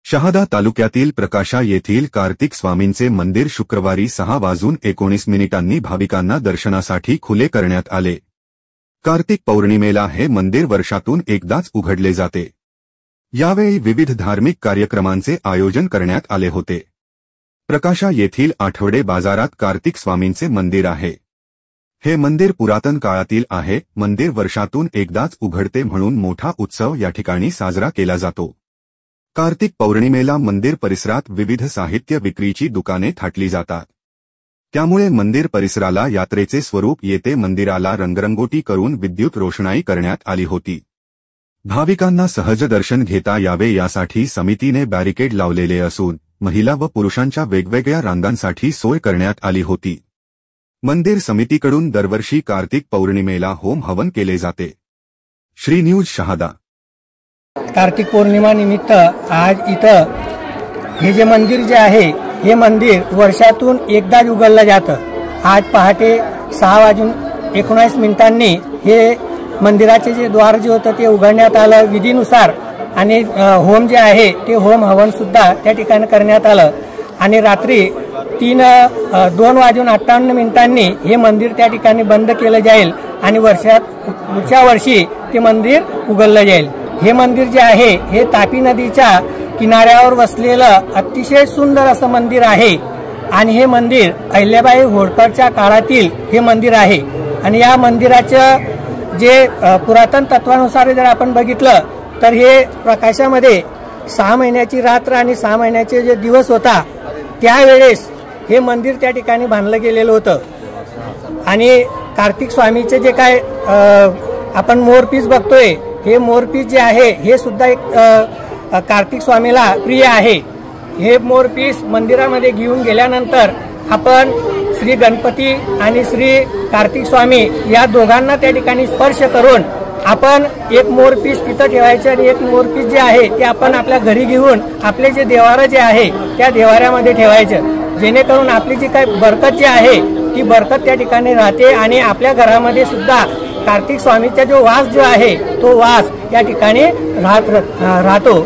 शहादा तालुक्यातील प्रकाशा येथील कार्तिक स्वामींचे मंदिर शुक्रवारी 6:19 भाविकांना दर्शनासाठी खुले करण्यात आले। कार्तिक पौर्णिमेला हे मंदिर वर्षातून एकदाच उघडले जाते। यावेळी विविध धार्मिक कार्यक्रमांचे आयोजन करण्यात आले होते। प्रकाशा येथील आठवडे बाजारात कार्तिक स्वामींचे मंदिर आहे। हे मंदिर पुरातन काळातील आहे। मंदिर वर्षातून एकदाच उघडते म्हणून मोठा उत्सव या ठिकाणी साजरा केला जातो। कार्तिक पौर्णिमेला मंदिर परिसरात विविध साहित्य विक्रीची दुकाने थाटली जातात। त्यामुळे मंदिर परिसराला यात्रेचे स्वरूप येते। मंदिराला रंगरंगोटी करून विद्युत रोषणाई करण्यात आली होती। भाविकांना सहज दर्शन घेता यावे यासाठी समितीने बॅरिकेड लावलेले असून महिला व पुरुषांच्या वेगवेगळ्या रांगांसाठी सोय करण्यात आली होती। मंदिर समितीकडून दरवर्षी कार्तिक पौर्णिमेला होम हवन केले जाते। श्री न्यूज शहादा। कार्तिक पौर्णिमा निमित्त आज इथं हे जे मंदिर जे आहे हे मंदिर वर्षातून एकदाच उघडलं जातं। आज पहाटे 6:19 हे मंदिराचे जे द्वार जे होतं ते उघडण्यात आलं विधीनुसार आणि होम जे आहे ते होम हवन सुद्धा त्या ठिकाणी करण्यात आलं आणि रात्री 2:58 हे मंदिर त्या ठिकाणी बंद केलं जाईल आणि पुढच्या वर्षी ते मंदिर उघडलं जाईल। हे मंदिर जे आहे हे तापी नदीच्या किनाऱ्यावर वसलेलं अतिशय सुंदर असं मंदिर आहे आणि हे मंदिर अहिल्याबाई होळकरच्या काळातील हे मंदिर आहे आणि या मंदिराचं जे पुरातन तत्वानुसार जर आपण बघितलं तर हे प्रकाशामध्ये 6 महिन्याची रात्र आणि 6 महिन्याचे जे दिवस होता त्यावेळेस हे मंदिर त्या ठिकाणी बांधलं गेलेलं होतं आणि कार्तिक स्वामीचे जे काय आपण मोरपीस बघतोय हे मोरपीस जे आहे हे सुद्धा एक कार्तिक स्वामीला प्रिय आहे। हे मोरपीस मंदिरामध्ये घेऊन गेल्यानंतर आपण श्री गणपती आणि श्री कार्तिक स्वामी या दोघांना त्या ठिकाणी स्पर्श करून आपण एक मोरपीस तिथं ठेवायचं आणि एक मोरपीस जे आहे ते आपण आपल्या घरी घेऊन आपले जे देवारा जे आहे त्या देवाऱ्यामध्ये ठेवायचं, जेणेकरून आपली जी काही बरकत जी आहे ती बरकत त्या ठिकाणी राहते आणि आपल्या घरामध्ये सुद्धा कार्तिक स्वामीचा जो वास जो आहे तो वास या ठिकाणी राहतो।